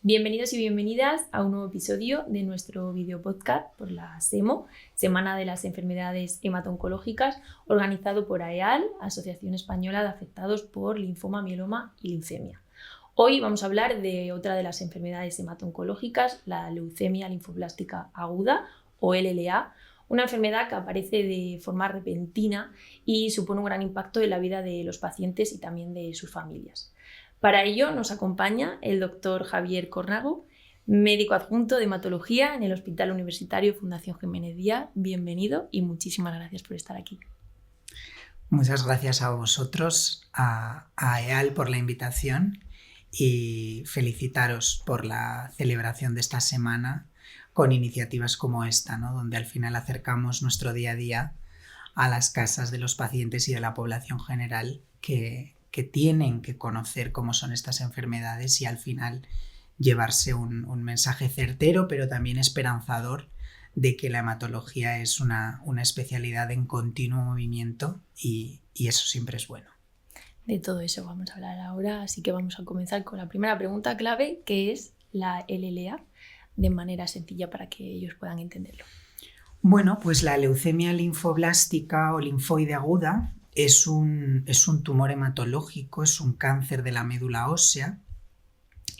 Bienvenidos y bienvenidas a un nuevo episodio de nuestro video podcast por la SEMO, Semana de las Enfermedades Hemato-Oncológicas, organizado por AEAL, Asociación Española de Afectados por Linfoma, Mieloma y Leucemia. Hoy vamos a hablar de otra de las enfermedades hemato-oncológicas, la leucemia linfoblástica aguda o LLA, una enfermedad que aparece de forma repentina y supone un gran impacto en la vida de los pacientes y también de sus familias. Para ello nos acompaña el doctor Javier Cornago, médico adjunto de hematología en el Hospital Universitario Fundación Jiménez Díaz. Bienvenido y muchísimas gracias por estar aquí. Muchas gracias a vosotros, a AEAL por la invitación y felicitaros por la celebración de esta semana con iniciativas como esta, ¿no? Donde al final acercamos nuestro día a día a las casas de los pacientes y de la población general que tienen que conocer cómo son estas enfermedades y al final llevarse un mensaje certero pero también esperanzador de que la hematología es una especialidad en continuo movimiento y eso siempre es bueno. De todo eso vamos a hablar ahora, así que vamos a comenzar con la primera pregunta clave, que es la LLA, de manera sencilla para que ellos puedan entenderlo. Bueno, pues la leucemia linfoblástica o linfoide aguda es un tumor hematológico, es un cáncer de la médula ósea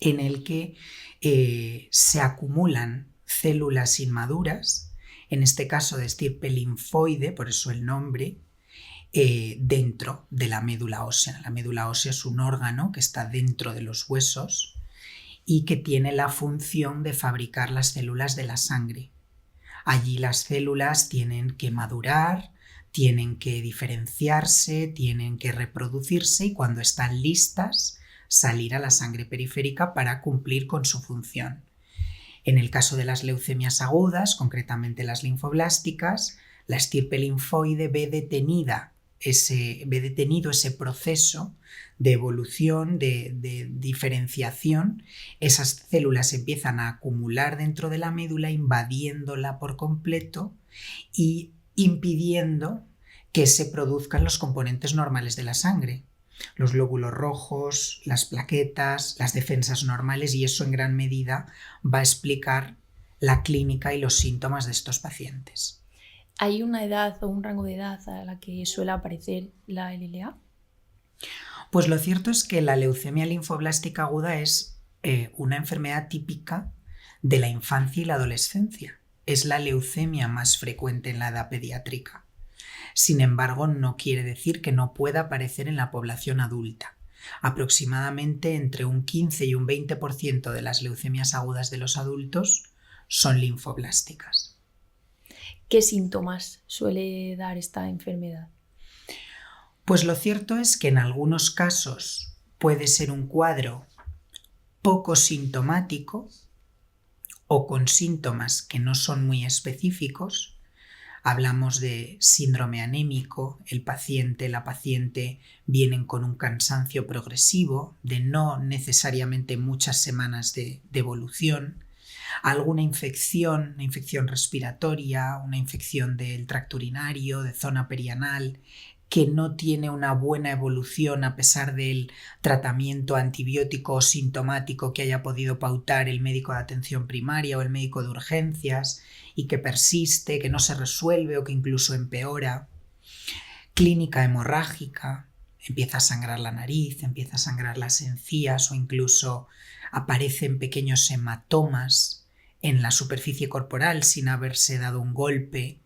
en el que se acumulan células inmaduras, en este caso de estirpe linfoide, por eso el nombre, dentro de la médula ósea. La médula ósea es un órgano que está dentro de los huesos y que tiene la función de fabricar las células de la sangre. Allí las células tienen que madurar, tienen que diferenciarse, tienen que reproducirse y cuando están listas salir a la sangre periférica para cumplir con su función. En el caso de las leucemias agudas, concretamente las linfoblásticas, la estirpe linfoide ve detenido ese proceso de evolución, de diferenciación. Esas células empiezan a acumular dentro de la médula, invadiéndola por completo y impidiendo que se produzcan los componentes normales de la sangre, los glóbulos rojos, las plaquetas, las defensas normales, y eso en gran medida va a explicar la clínica y los síntomas de estos pacientes. ¿Hay una edad o un rango de edad a la que suele aparecer la LLA? Pues lo cierto es que la leucemia linfoblástica aguda es una enfermedad típica de la infancia y la adolescencia. Es la leucemia más frecuente en la edad pediátrica. Sin embargo, no quiere decir que no pueda aparecer en la población adulta. Aproximadamente entre un 15 y un 20% de las leucemias agudas de los adultos son linfoblásticas. ¿Qué síntomas suele dar esta enfermedad? Pues lo cierto es que en algunos casos puede ser un cuadro poco sintomático o con síntomas que no son muy específicos. Hablamos de síndrome anémico, la paciente vienen con un cansancio progresivo de no necesariamente muchas semanas de evolución, alguna infección, una infección respiratoria, una infección del tracto urinario, de zona perianal, que no tiene una buena evolución a pesar del tratamiento antibiótico o sintomático que haya podido pautar el médico de atención primaria o el médico de urgencias y que persiste, que no se resuelve o que incluso empeora. Clínica hemorrágica, empieza a sangrar la nariz, empieza a sangrar las encías o incluso aparecen pequeños hematomas en la superficie corporal sin haberse dado un golpe.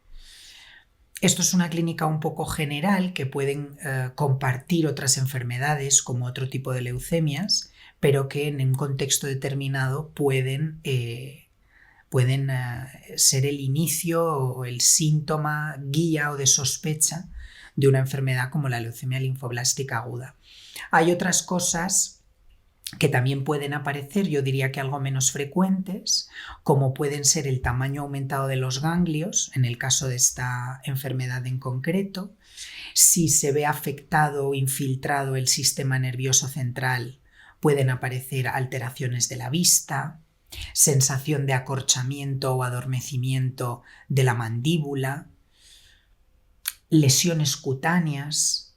Esto es una clínica un poco general que pueden compartir otras enfermedades como otro tipo de leucemias, pero que en un contexto determinado pueden ser el inicio o el síntoma guía o de sospecha de una enfermedad como la leucemia linfoblástica aguda. Hay otras cosas que también pueden aparecer, yo diría que algo menos frecuentes, como pueden ser el tamaño aumentado de los ganglios, en el caso de esta enfermedad en concreto, si se ve afectado o infiltrado el sistema nervioso central, pueden aparecer alteraciones de la vista, sensación de acorchamiento o adormecimiento de la mandíbula, lesiones cutáneas,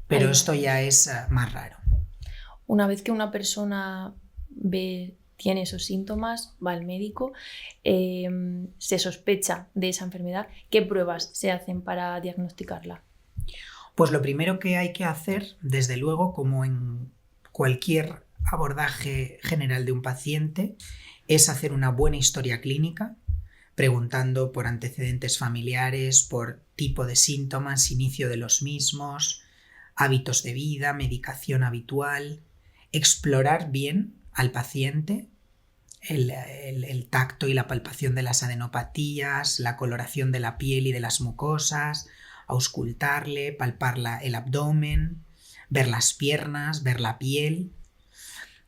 pero esto ya es más raro. Una vez que una persona ve tiene esos síntomas, va al médico, se sospecha de esa enfermedad. ¿Qué pruebas se hacen para diagnosticarla? Pues lo primero que hay que hacer, desde luego, como en cualquier abordaje general de un paciente, es hacer una buena historia clínica, preguntando por antecedentes familiares, por tipo de síntomas, inicio de los mismos, hábitos de vida, medicación habitual, explorar bien al paciente, el tacto y la palpación de las adenopatías, la coloración de la piel y de las mucosas, auscultarle, palpar el abdomen, ver las piernas, ver la piel.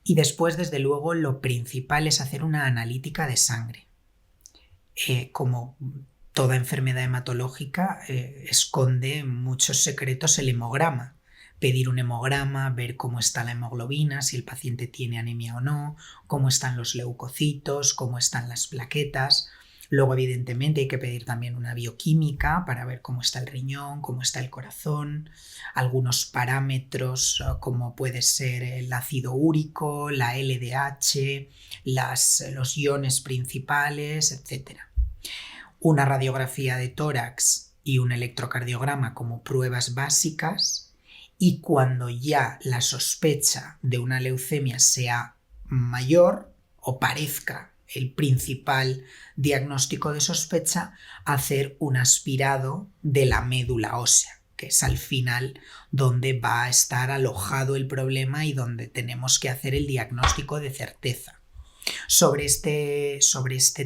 Y después, desde luego, lo principal es hacer una analítica de sangre. Como toda enfermedad hematológica, esconde muchos secretos el hemograma. Pedir un hemograma, ver cómo está la hemoglobina, si el paciente tiene anemia o no, cómo están los leucocitos, cómo están las plaquetas. Luego, evidentemente, hay que pedir también una bioquímica para ver cómo está el riñón, cómo está el corazón, algunos parámetros como puede ser el ácido úrico, la LDH, los iones principales, etc. Una radiografía de tórax y un electrocardiograma como pruebas básicas. Y cuando ya la sospecha de una leucemia sea mayor o parezca el principal diagnóstico de sospecha, hacer un aspirado de la médula ósea, que es al final donde va a estar alojado el problema y donde tenemos que hacer el diagnóstico de certeza. Sobre este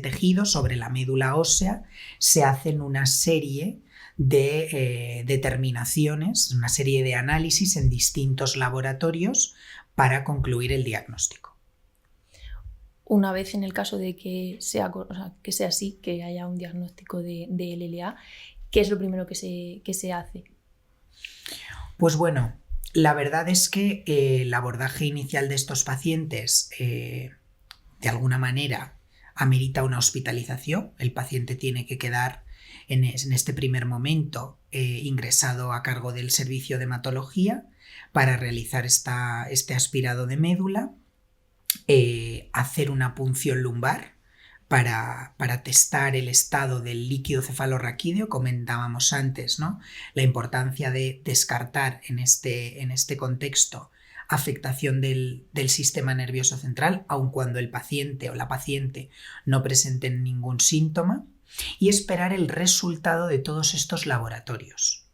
tejido, sobre la médula ósea, se hacen una serie de determinaciones, una serie de análisis en distintos laboratorios para concluir el diagnóstico. Una vez en el caso de que sea así, que haya un diagnóstico de LLA, ¿qué es lo primero que se hace? Pues bueno, la verdad es que el abordaje inicial de estos pacientes de alguna manera amerita una hospitalización. El paciente tiene que quedar en este primer momento ingresado a cargo del servicio de hematología para realizar este aspirado de médula, hacer una punción lumbar para testar el estado del líquido cefalorraquídeo. Comentábamos antes, ¿no?, la importancia de descartar en este contexto afectación del sistema nervioso central, aun cuando el paciente o la paciente no presenten ningún síntoma, y esperar el resultado de todos estos laboratorios,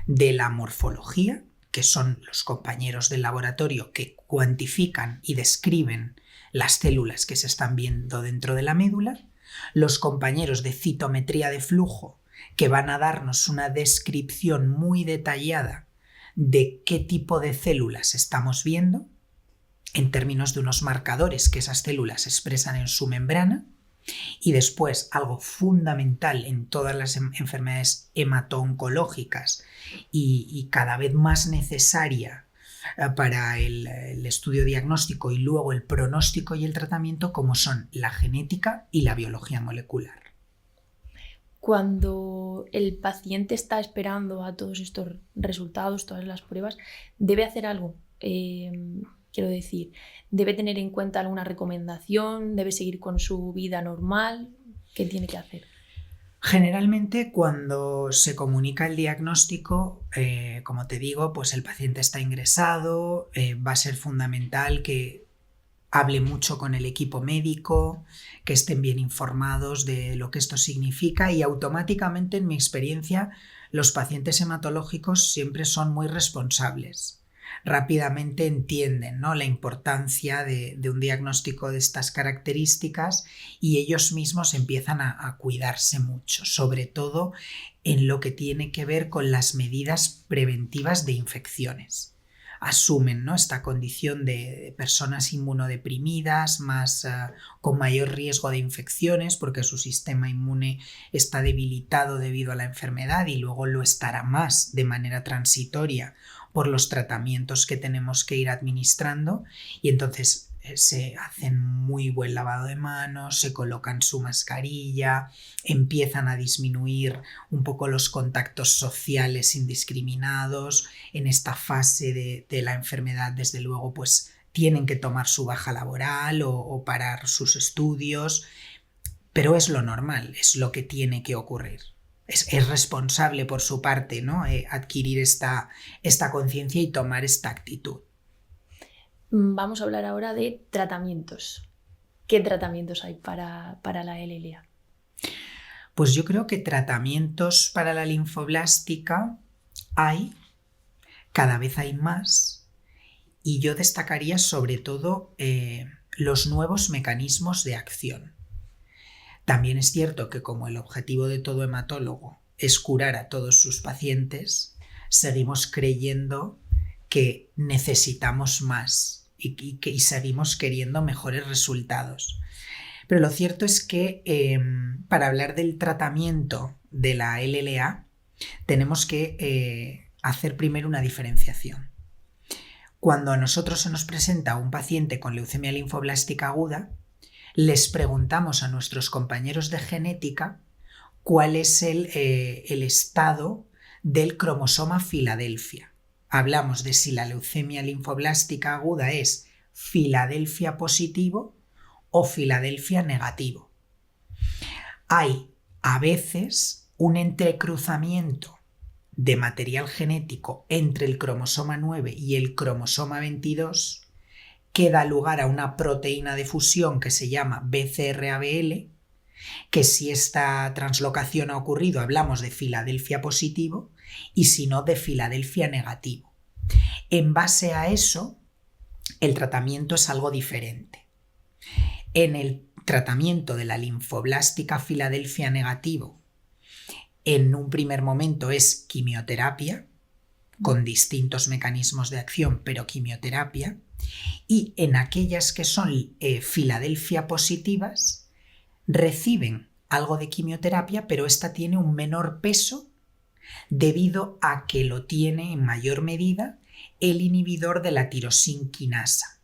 de la morfología, que son los compañeros del laboratorio que cuantifican y describen las células que se están viendo dentro de la médula, los compañeros de citometría de flujo, que van a darnos una descripción muy detallada de qué tipo de células estamos viendo, en términos de unos marcadores que esas células expresan en su membrana. Y después, algo fundamental en todas las enfermedades hemato-oncológicas y cada vez más necesaria para el estudio diagnóstico y luego el pronóstico y el tratamiento, como son la genética y la biología molecular. Cuando el paciente está esperando a todos estos resultados, todas las pruebas, ¿debe hacer algo? Quiero decir, ¿debe tener en cuenta alguna recomendación? ¿Debe seguir con su vida normal? ¿Qué tiene que hacer? Generalmente, cuando se comunica el diagnóstico, como te digo, pues el paciente está ingresado, va a ser fundamental que hable mucho con el equipo médico, que estén bien informados de lo que esto significa, y automáticamente, en mi experiencia, los pacientes hematológicos siempre son muy responsables. Rápidamente entienden, ¿no?, la importancia de un diagnóstico de estas características, y ellos mismos empiezan a cuidarse mucho, sobre todo en lo que tiene que ver con las medidas preventivas de infecciones. Asumen, ¿no?, esta condición de personas inmunodeprimidas, con mayor riesgo de infecciones, porque su sistema inmune está debilitado debido a la enfermedad y luego lo estará más de manera transitoria por los tratamientos que tenemos que ir administrando, y entonces se hacen muy buen lavado de manos, se colocan su mascarilla, empiezan a disminuir un poco los contactos sociales indiscriminados. En esta fase de la enfermedad, desde luego, pues tienen que tomar su baja laboral o parar sus estudios, pero es lo normal, es lo que tiene que ocurrir. Es responsable por su parte, ¿no? Adquirir esta conciencia y tomar esta actitud. Vamos a hablar ahora de tratamientos. ¿Qué tratamientos hay para la LLA? Pues yo creo que tratamientos para la linfoblástica cada vez hay más, y yo destacaría sobre todo los nuevos mecanismos de acción. También es cierto que como el objetivo de todo hematólogo es curar a todos sus pacientes, seguimos creyendo que necesitamos más y seguimos queriendo mejores resultados. Pero lo cierto es que para hablar del tratamiento de la LLA tenemos que hacer primero una diferenciación. Cuando a nosotros se nos presenta un paciente con leucemia linfoblástica aguda, les preguntamos a nuestros compañeros de genética cuál es el estado del cromosoma Filadelfia. Hablamos de si la leucemia linfoblástica aguda es Filadelfia positivo o Filadelfia negativo. Hay a veces un entrecruzamiento de material genético entre el cromosoma 9 y el cromosoma 22 que da lugar a una proteína de fusión que se llama BCR-ABL, que si esta translocación ha ocurrido hablamos de Filadelfia positivo y si no de Filadelfia negativo. En base a eso, el tratamiento es algo diferente. En el tratamiento de la linfoblástica Filadelfia negativo, en un primer momento es quimioterapia, con distintos mecanismos de acción, pero quimioterapia, y en aquellas que son Filadelfia positivas, reciben algo de quimioterapia, pero esta tiene un menor peso debido a que lo tiene en mayor medida el inhibidor de la tirosinquinasa,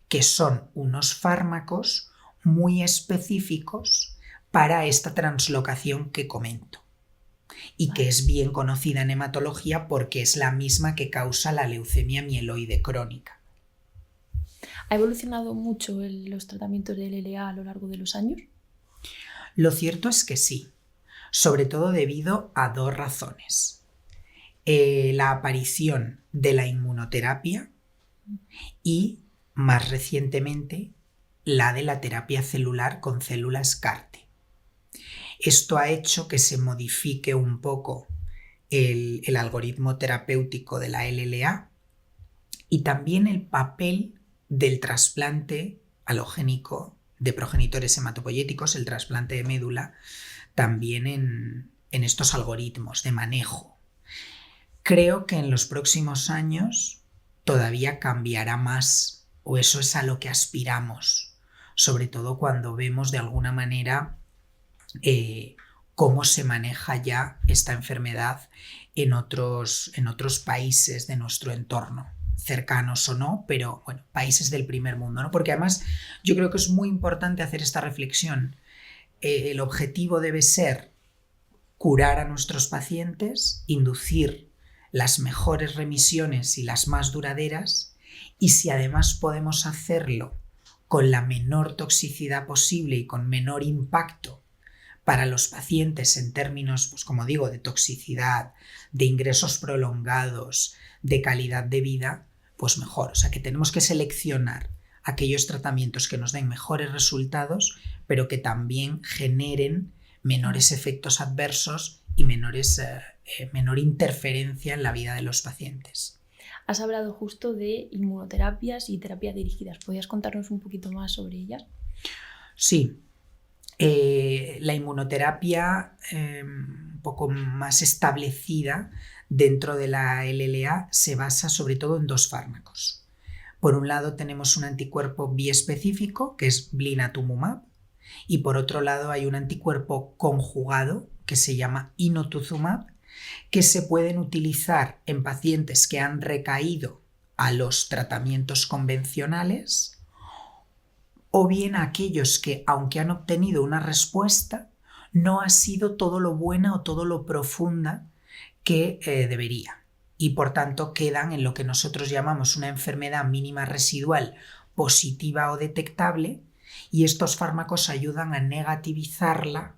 que son unos fármacos muy específicos para esta translocación que comento y que es bien conocida en hematología porque es la misma que causa la leucemia mieloide crónica. ¿Ha evolucionado mucho los tratamientos de LLA a lo largo de los años? Lo cierto es que sí, sobre todo debido a dos razones. La aparición de la inmunoterapia y, más recientemente, la de la terapia celular con células CAR-T. Esto ha hecho que se modifique un poco el algoritmo terapéutico de la LLA y también el papel del trasplante alogénico de progenitores hematopoyéticos, el trasplante de médula, también en estos algoritmos de manejo. Creo que en los próximos años todavía cambiará más, o eso es a lo que aspiramos, sobre todo cuando vemos de alguna manera cómo se maneja ya esta enfermedad en otros países de nuestro entorno, cercanos o no, pero bueno, países del primer mundo, ¿no? Porque además yo creo que es muy importante hacer esta reflexión. El objetivo debe ser curar a nuestros pacientes, inducir las mejores remisiones y las más duraderas, y si además podemos hacerlo con la menor toxicidad posible y con menor impacto para los pacientes en términos, pues como digo, de toxicidad, de ingresos prolongados, de calidad de vida, pues mejor. O sea que tenemos que seleccionar aquellos tratamientos que nos den mejores resultados, pero que también generen menores efectos adversos y menor interferencia en la vida de los pacientes. Has hablado justo de inmunoterapias y terapias dirigidas. ¿Podrías contarnos un poquito más sobre ellas? Sí. La inmunoterapia un poco más establecida dentro de la LLA se basa sobre todo en dos fármacos. Por un lado tenemos un anticuerpo biespecífico que es blinatumomab y por otro lado hay un anticuerpo conjugado que se llama inotuzumab que se pueden utilizar en pacientes que han recaído a los tratamientos convencionales o bien a aquellos que, aunque han obtenido una respuesta, no ha sido todo lo buena o todo lo profunda que debería. y por tanto quedan en lo que nosotros llamamos una enfermedad mínima residual positiva o detectable, y estos fármacos ayudan a negativizarla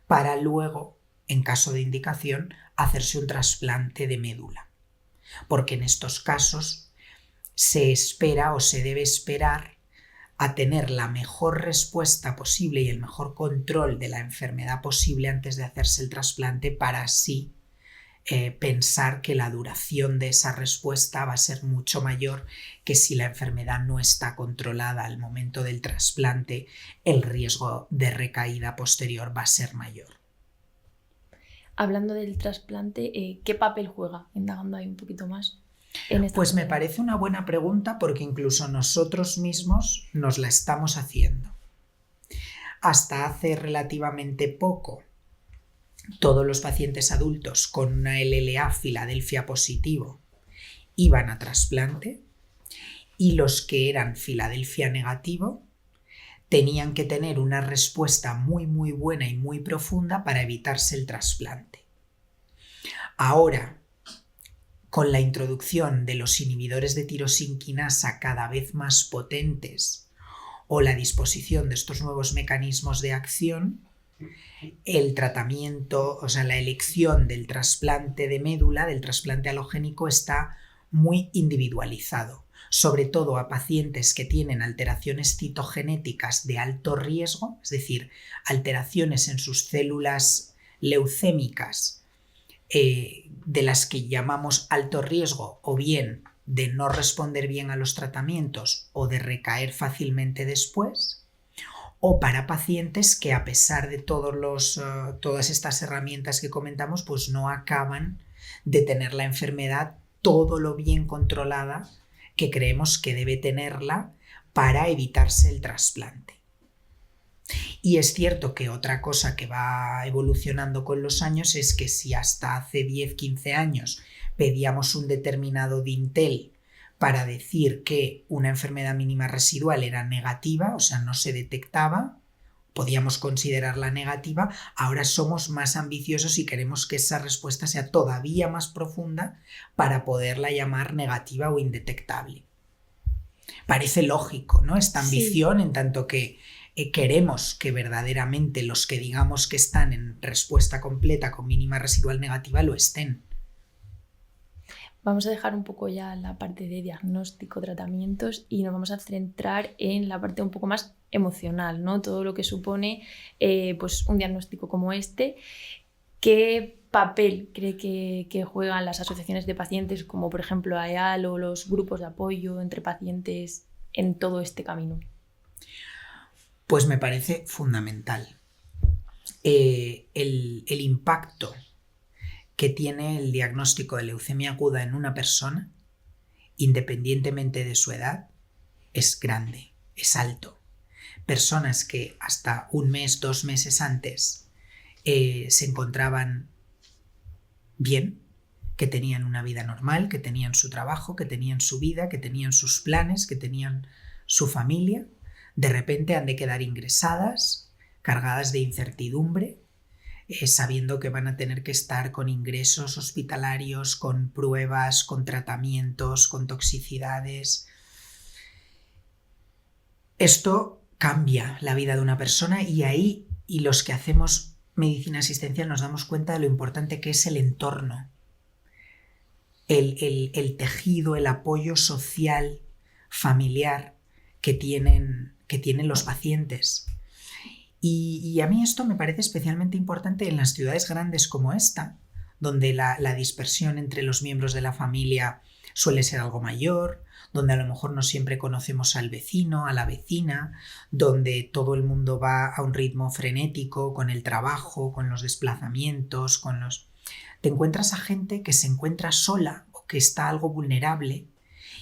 para luego, en caso de indicación, hacerse un trasplante de médula. Porque en estos casos se espera o se debe esperar a tener la mejor respuesta posible y el mejor control de la enfermedad posible antes de hacerse el trasplante, para así pensar que la duración de esa respuesta va a ser mucho mayor que si la enfermedad no está controlada al momento del trasplante. El riesgo de recaída posterior va a ser mayor. Hablando del trasplante, ¿qué papel juega? Indagando ahí un poquito más. Pues me parece una buena pregunta, porque incluso nosotros mismos nos la estamos haciendo. Hasta hace relativamente poco, todos los pacientes adultos con una LLA Filadelfia positivo iban a trasplante, y los que eran Filadelfia negativo tenían que tener una respuesta muy muy buena y muy profunda para evitarse el trasplante. Ahora, con la introducción de los inhibidores de tirosinquinasa cada vez más potentes o la disposición de estos nuevos mecanismos de acción, el tratamiento, o sea, la elección del trasplante de médula, del trasplante halogénico, está muy individualizado, sobre todo a pacientes que tienen alteraciones citogenéticas de alto riesgo, es decir, alteraciones en sus células leucémicas de las que llamamos alto riesgo, o bien de no responder bien a los tratamientos o de recaer fácilmente después, o para pacientes que, a pesar de todas estas herramientas que comentamos, pues no acaban de tener la enfermedad todo lo bien controlada que creemos que debe tenerla para evitarse el trasplante. Y es cierto que otra cosa que va evolucionando con los años es que si hasta hace 10-15 años pedíamos un determinado dintel para decir que una enfermedad mínima residual era negativa, o sea, no se detectaba, podíamos considerarla negativa, ahora somos más ambiciosos y queremos que esa respuesta sea todavía más profunda para poderla llamar negativa o indetectable. Parece lógico, ¿no?, esta ambición, sí, en tanto que queremos que verdaderamente los que digamos que están en respuesta completa con mínima residual negativa lo estén. Vamos a dejar un poco ya la parte de diagnóstico, tratamientos, y nos vamos a centrar en la parte un poco más emocional, ¿no? Todo lo que supone pues un diagnóstico como este. ¿Qué papel cree que juegan las asociaciones de pacientes, como por ejemplo AEAL, o los grupos de apoyo entre pacientes en todo este camino? Pues me parece fundamental. El impacto que tiene el diagnóstico de leucemia aguda en una persona, independientemente de su edad, es grande, es alto. Personas que hasta un mes, 2 meses antes se encontraban bien, que tenían una vida normal, que tenían su trabajo, que tenían su vida, que tenían sus planes, que tenían su familia, de repente han de quedar ingresadas, cargadas de incertidumbre, sabiendo que van a tener que estar con ingresos hospitalarios, con pruebas, con tratamientos, con toxicidades. Esto cambia la vida de una persona, y los que hacemos medicina asistencial nos damos cuenta de lo importante que es el entorno, el tejido, el apoyo social, familiar que tienen los pacientes. Y a mí esto me parece especialmente importante en las ciudades grandes como esta, donde la dispersión entre los miembros de la familia suele ser algo mayor, donde a lo mejor no siempre conocemos al vecino, a la vecina, donde todo el mundo va a un ritmo frenético con el trabajo, con los desplazamientos, Te encuentras a gente que se encuentra sola o que está algo vulnerable,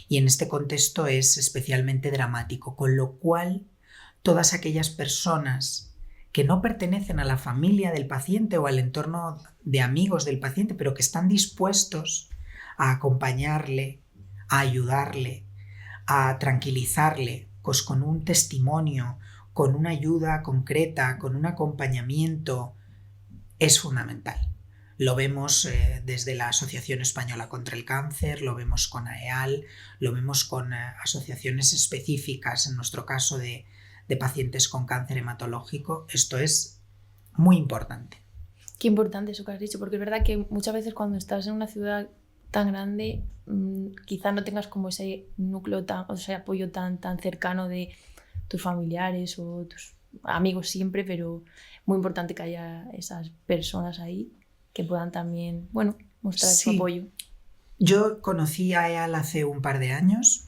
y en este contexto es especialmente dramático, con lo cual todas aquellas personas que no pertenecen a la familia del paciente o al entorno de amigos del paciente, pero que están dispuestos a acompañarle, a ayudarle, a tranquilizarle, pues con un testimonio, con una ayuda concreta, con un acompañamiento, es fundamental. Lo vemos desde la Asociación Española contra el Cáncer, lo vemos con AEAL, lo vemos con asociaciones específicas, en nuestro caso de pacientes con cáncer hematológico. Esto es muy importante. Qué importante eso que has dicho, porque es verdad que muchas veces cuando estás en una ciudad tan grande, quizás no tengas como ese núcleo, o ese apoyo tan cercano de tus familiares o tus amigos siempre, pero muy importante que haya esas personas ahí que puedan también, mostrar su apoyo. Yo conocí a EAL hace un par de años,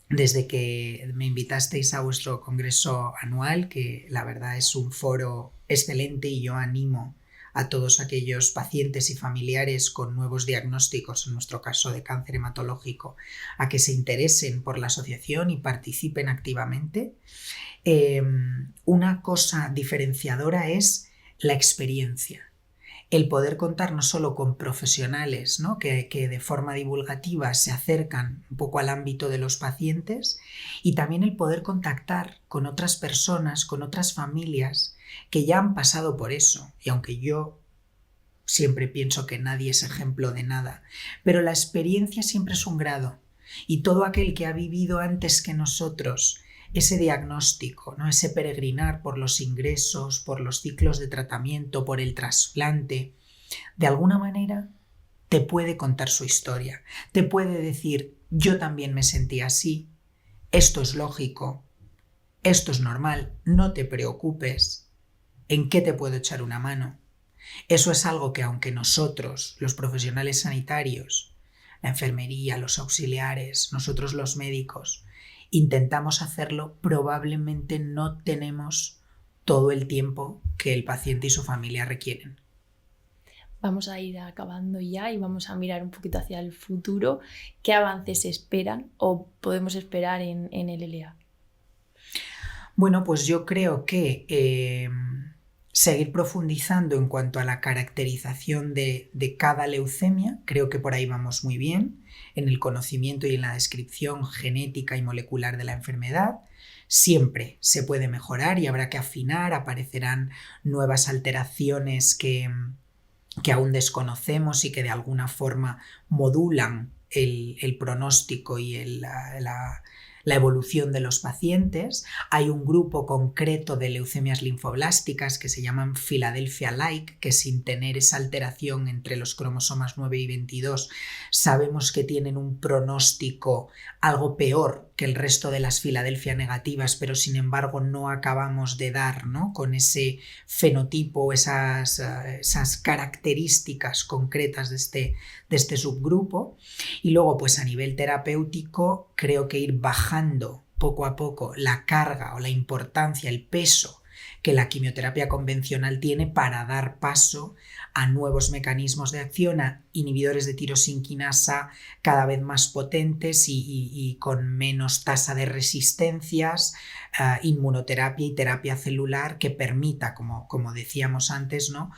desde que me invitasteis a vuestro congreso anual, que la verdad es un foro excelente, y yo animo a todos aquellos pacientes y familiares con nuevos diagnósticos, en nuestro caso de cáncer hematológico, a que se interesen por la asociación y participen activamente. Una cosa diferenciadora es la experiencia. El poder contar no solo con profesionales, ¿no?, que de forma divulgativa se acercan un poco al ámbito de los pacientes, y también el poder contactar con otras personas, con otras familias que ya han pasado por eso. Y aunque yo siempre pienso que nadie es ejemplo de nada, pero la experiencia siempre es un grado, y todo aquel que ha vivido antes que nosotros ese diagnóstico, ¿no?, ese peregrinar por los ingresos, por los ciclos de tratamiento, por el trasplante, de alguna manera te puede contar su historia, te puede decir: yo también me sentí así, esto es lógico, esto es normal, no te preocupes, ¿en qué te puedo echar una mano? Eso es algo que, aunque nosotros, los profesionales sanitarios, la enfermería, los auxiliares, nosotros los médicos, intentamos hacerlo, probablemente no tenemos todo el tiempo que el paciente y su familia requieren. Vamos a ir acabando ya y vamos a mirar un poquito hacia el futuro. ¿Qué avances se esperan o podemos esperar en el LA? Bueno, pues yo creo que seguir profundizando en cuanto a la caracterización de cada leucemia, creo que por ahí vamos muy bien, en el conocimiento y en la descripción genética y molecular de la enfermedad. Siempre se puede mejorar y habrá que afinar, aparecerán nuevas alteraciones que aún desconocemos y que de alguna forma modulan el pronóstico y la evolución de los pacientes. Hay un grupo concreto de leucemias linfoblásticas que se llaman Philadelphia-like, que sin tener esa alteración entre los cromosomas 9 y 22 sabemos que tienen un pronóstico algo peor que el resto de las Filadelfia negativas, pero sin embargo no acabamos de dar, ¿no?, con ese fenotipo, esas características concretas de este subgrupo. Y luego, pues a nivel terapéutico, creo que ir bajando poco a poco la carga o la importancia, el peso que la quimioterapia convencional tiene para dar paso a nuevos mecanismos de acción, a inhibidores de tirosinquinasa cada vez más potentes y con menos tasa de resistencias, inmunoterapia y terapia celular que permita, como decíamos antes, ¿no?,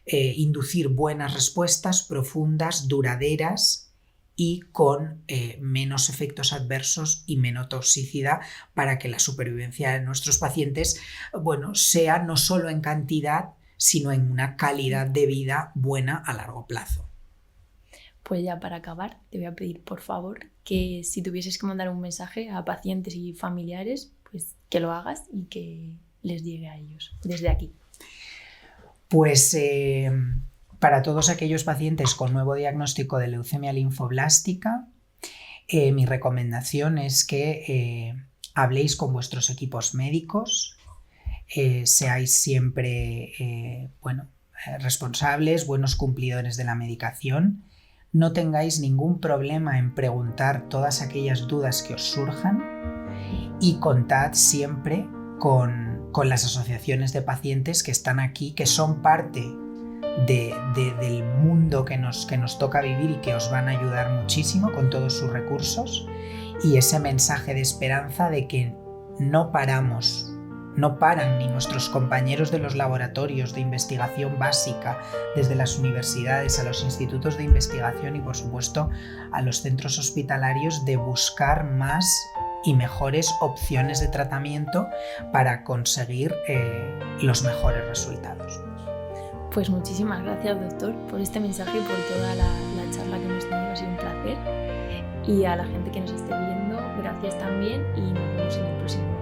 inducir buenas respuestas profundas, duraderas y con menos efectos adversos y menos toxicidad, para que la supervivencia de nuestros pacientes, sea no solo en cantidad, sino en una calidad de vida buena a largo plazo. Pues ya para acabar, te voy a pedir por favor que si tuvieses que mandar un mensaje a pacientes y familiares, pues que lo hagas y que les llegue a ellos desde aquí. Pues para todos aquellos pacientes con nuevo diagnóstico de leucemia linfoblástica, mi recomendación es que habléis con vuestros equipos médicos, seáis siempre responsables, buenos cumplidores de la medicación, no tengáis ningún problema en preguntar todas aquellas dudas que os surjan, y contad siempre con las asociaciones de pacientes que están aquí, que son parte del mundo que nos toca vivir y que os van a ayudar muchísimo con todos sus recursos, y ese mensaje de esperanza de que no paran ni nuestros compañeros de los laboratorios de investigación básica, desde las universidades a los institutos de investigación y por supuesto a los centros hospitalarios, de buscar más y mejores opciones de tratamiento para conseguir los mejores resultados. Pues muchísimas gracias, doctor, por este mensaje y por toda la charla que hemos tenido. Ha sido un placer. Y a la gente que nos esté viendo, gracias también y nos vemos en el próximo.